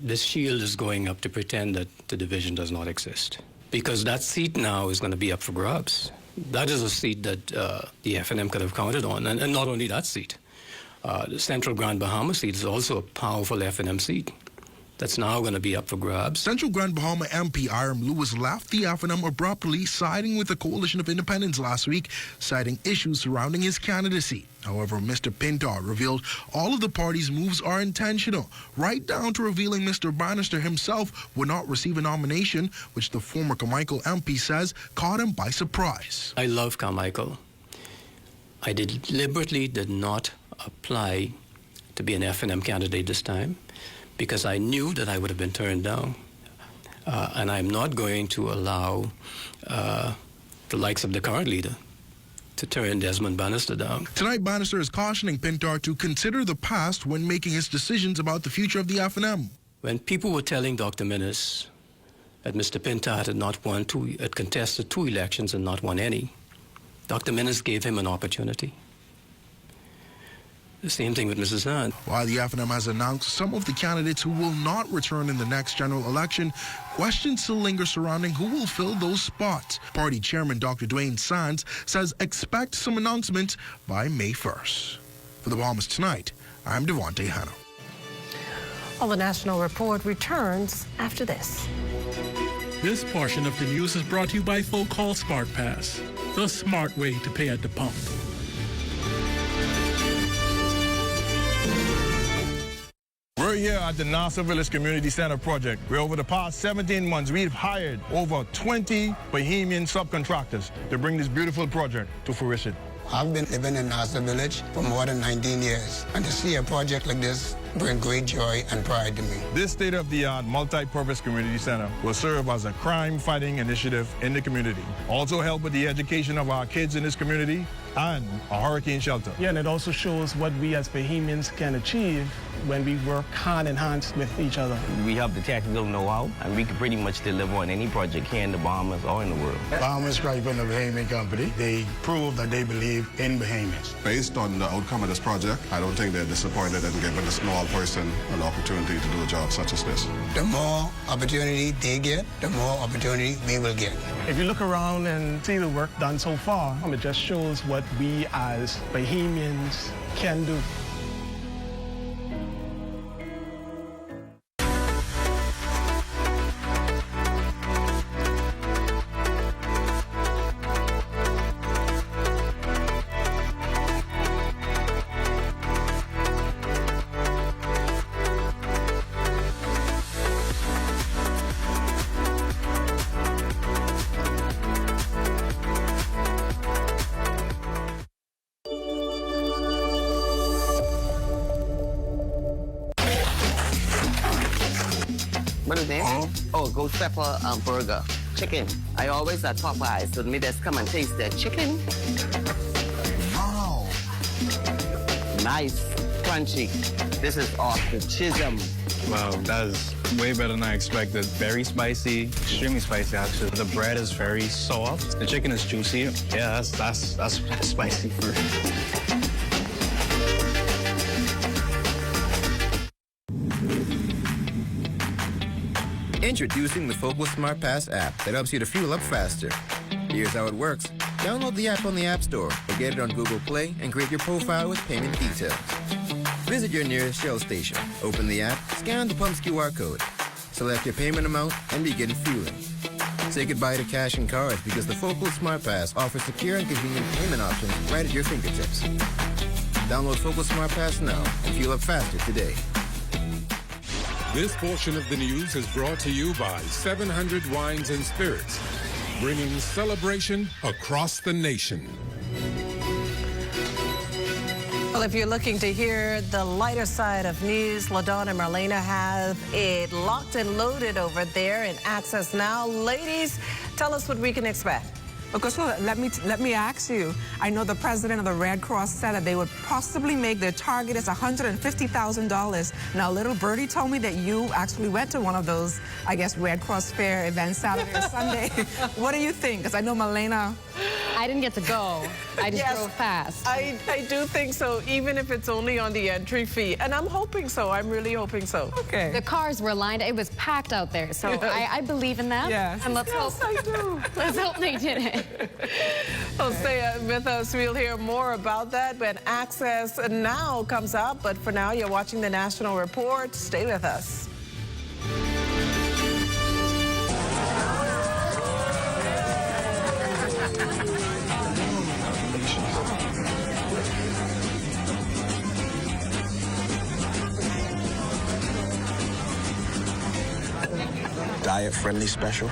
this shield is going up to pretend that the division does not exist, because that seat now is going to be up for grabs. That is a seat that the FNM could have counted on, and not only that seat. The Central Grand Bahama seat is also a powerful FNM seat that's now going to be up for grabs. Central Grand Bahama MP Iram Lewis left the FNM abruptly, siding with the Coalition of Independents last week, citing issues surrounding his candidacy. However, Mr. Pintard revealed all of the party's moves are intentional, right down to revealing Mr. Bannister himself would not receive a nomination, which the former Carmichael MP says caught him by surprise. I love Carmichael. I deliberately did not apply to be an FNM candidate this time, because I knew that I would have been turned down. And I'm not going to allow the likes of the current leader to turn Desmond Bannister down. Tonight, Bannister is cautioning Pintard to consider the past when making his decisions about the future of the FNM. When people were telling Dr. Minnis that Mr. Pintard had contested 2 elections and not won any, Dr. Minnis gave him an opportunity. The same thing with Mrs. Hunt. While the FNM has announced some of the candidates who will not return in the next general election, questions still linger surrounding who will fill those spots. Party Chairman Dr. Dwayne Sands says expect some announcements by May 1st. For the Bahamas Tonight, I'm Devontae Hanna. Well, the National Report returns after this. This portion of the news is brought to you by Folk Call Smart Pass, the smart way to pay at the pump. We're here at the Nassau Village Community Center project, where over the past 17 months, we've hired over 20 Bahamian subcontractors to bring this beautiful project to fruition. I've been living in Nassau Village for more than 19 years, and to see a project like this bring great joy and pride to me. This state-of-the-art multi-purpose community center will serve as a crime-fighting initiative in the community. Also help with the education of our kids in this community and a hurricane shelter. Yeah, and it also shows what we as Bahamians can achieve when we work hand in hand with each other. We have the technical know-how, and we can pretty much deliver on any project here in the Bahamas or in the world. Bahamas Stripe and the Bahamian Company, they prove that they believe in Bahamians. Based on the outcome of this project, I don't think they're disappointed in giving a small person an opportunity to do a job such as this. The more opportunity they get, the more opportunity we will get. If you look around and see the work done so far, it just shows what we as Bahamians can do. What is it? Oh, ghost pepper burger. Chicken. I always at Popeyes, so me just come and taste their chicken. Wow. Nice, crunchy. This is off the chisholm. Wow, that is way better than I expected. Very spicy, extremely spicy actually. The bread is very soft. The chicken is juicy. Yeah, that's spicy food. Introducing the Focal Smart Pass app that helps you to fuel up faster. Here's how it works. Download the app on the App Store or get it on Google Play and create your profile with payment details. Visit your nearest Shell station. Open the app, scan the pump's QR code, select your payment amount, and begin fueling. Say goodbye to cash and cards because the Focal Smart Pass offers secure and convenient payment options right at your fingertips. Download Focal Smart Pass now and fuel up faster today. This portion of the news is brought to you by 700 Wines and Spirits, bringing celebration across the nation. Well, if you're looking to hear the lighter side of news, LaDawn and Marlena have it locked and loaded over there in Access Now. Ladies, tell us what we can expect. Okay, so let me ask you. I know the president of the Red Cross said that they would possibly make their target is $150,000. Now, little birdie told me that you actually went to one of those, I guess, Red Cross Fair events Saturday or Sunday. What do you think? Because I know Marlena. I didn't get to go. I just drove past. I do think so, even if it's only on the entry fee. And I'm hoping so. I'm really hoping so. Okay. The cars were lined. It was packed out there. So I believe in them. Yes. And let's hope. I do. Let's hope they did it. Well, stay with us. We'll hear more about that when Access Now comes up. But for now, you're watching the National Report. Stay with us. Diet-friendly special.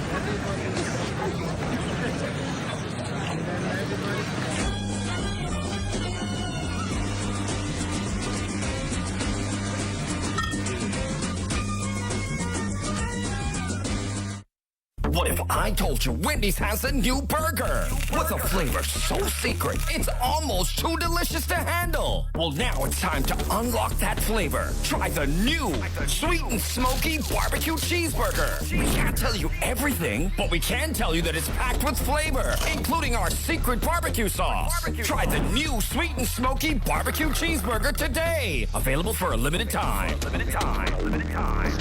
What if I told you Wendy's has a new burger? With a flavor so secret, it's almost too delicious to handle. Well, now it's time to unlock that flavor. Try the new sweet and smoky barbecue cheeseburger. We can't tell you everything, but we can tell you that it's packed with flavor, including our secret barbecue sauce. Try the new sweet and smoky barbecue cheeseburger today. Available for a limited time. Limited time. Limited time.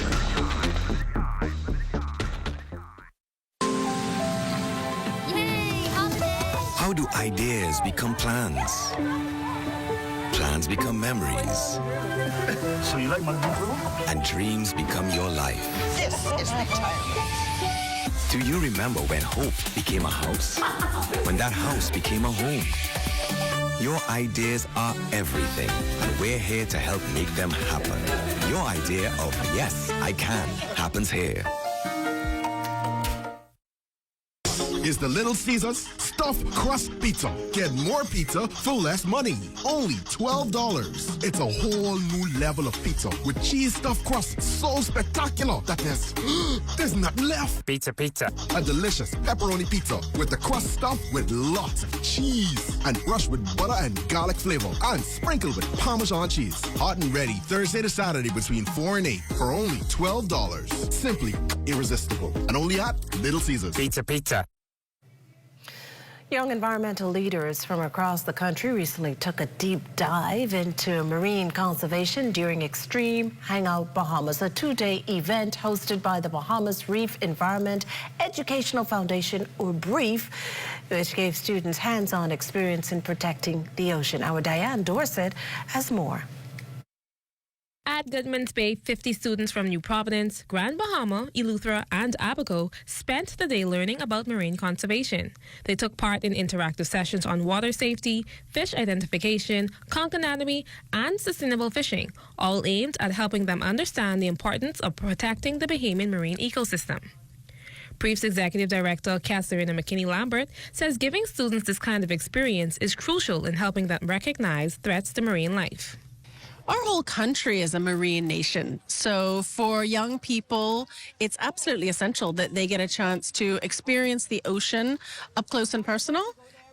How do ideas become plans? Plans become memories. So you like my new room? And dreams become your life. This is the time. Do you remember when hope became a house? When that house became a home? Your ideas are everything, and we're here to help make them happen. Your idea of yes, I can happens here. Is the Little Caesars Stuffed Crust Pizza. Get more pizza for less money. Only $12. It's a whole new level of pizza with cheese stuffed crust so spectacular that there's nothing left. Pizza. A delicious pepperoni pizza with the crust stuffed with lots of cheese and brushed with butter and garlic flavor and sprinkled with Parmesan cheese. Hot and ready Thursday to Saturday between 4 and 8 for only $12. Simply irresistible. And only at Little Caesars. Pizza. Young environmental leaders from across the country recently took a deep dive into marine conservation during Extreme Hangout Bahamas, a two-day event hosted by the Bahamas Reef Environment Educational Foundation, or BREEF, which gave students hands-on experience in protecting the ocean. Our Diane Dorset has more. At Goodman's Bay, 50 students from New Providence, Grand Bahama, Eleuthera, and Abaco spent the day learning about marine conservation. They took part in interactive sessions on water safety, fish identification, conch anatomy, and sustainable fishing, all aimed at helping them understand the importance of protecting the Bahamian marine ecosystem. BREEF's Executive Director, Catherine McKinney-Lambert, says giving students this kind of experience is crucial in helping them recognize threats to marine life. Our whole country is a marine nation. So for young people, it's absolutely essential that they get a chance to experience the ocean up close and personal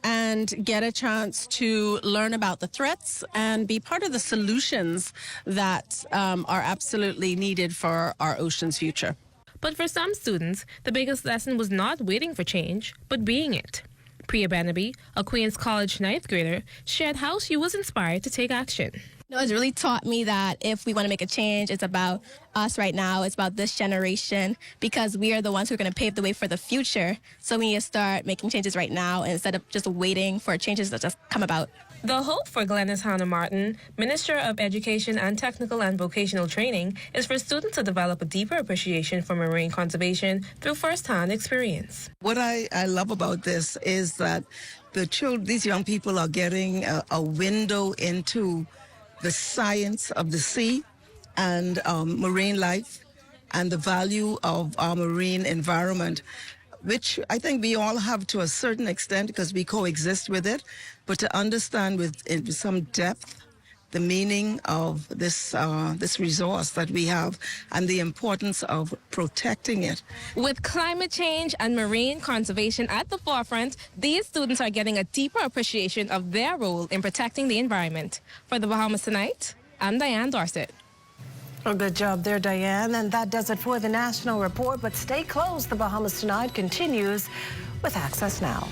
and get a chance to learn about the threats and be part of the solutions that are absolutely needed for our ocean's future. But for some students, the biggest lesson was not waiting for change, but being it. Priya Benaby, a Queen's College 9th grader, shared how she was inspired to take action. No, it's really taught me that if we want to make a change, it's about us right now. It's about this generation, because we are the ones who are going to pave the way for the future. So we need to start making changes right now instead of just waiting for changes to just come about. The hope for Glennis Hannah Martin, Minister of Education and Technical and Vocational Training, is for students to develop a deeper appreciation for marine conservation through first-hand experience. What I love about this is that these young people are getting a window into the science of the sea and marine life and the value of our marine environment, which I think we all have to a certain extent because we coexist with it, but to understand with some depth the meaning of this resource that we have and the importance of protecting it. With climate change and marine conservation at the forefront, these students are getting a deeper appreciation of their role in protecting the environment. For the Bahamas Tonight, I'm Diane Dorset. Well, good job there, Diane. And that does it for the National Report. But stay close. The Bahamas Tonight continues with Access Now.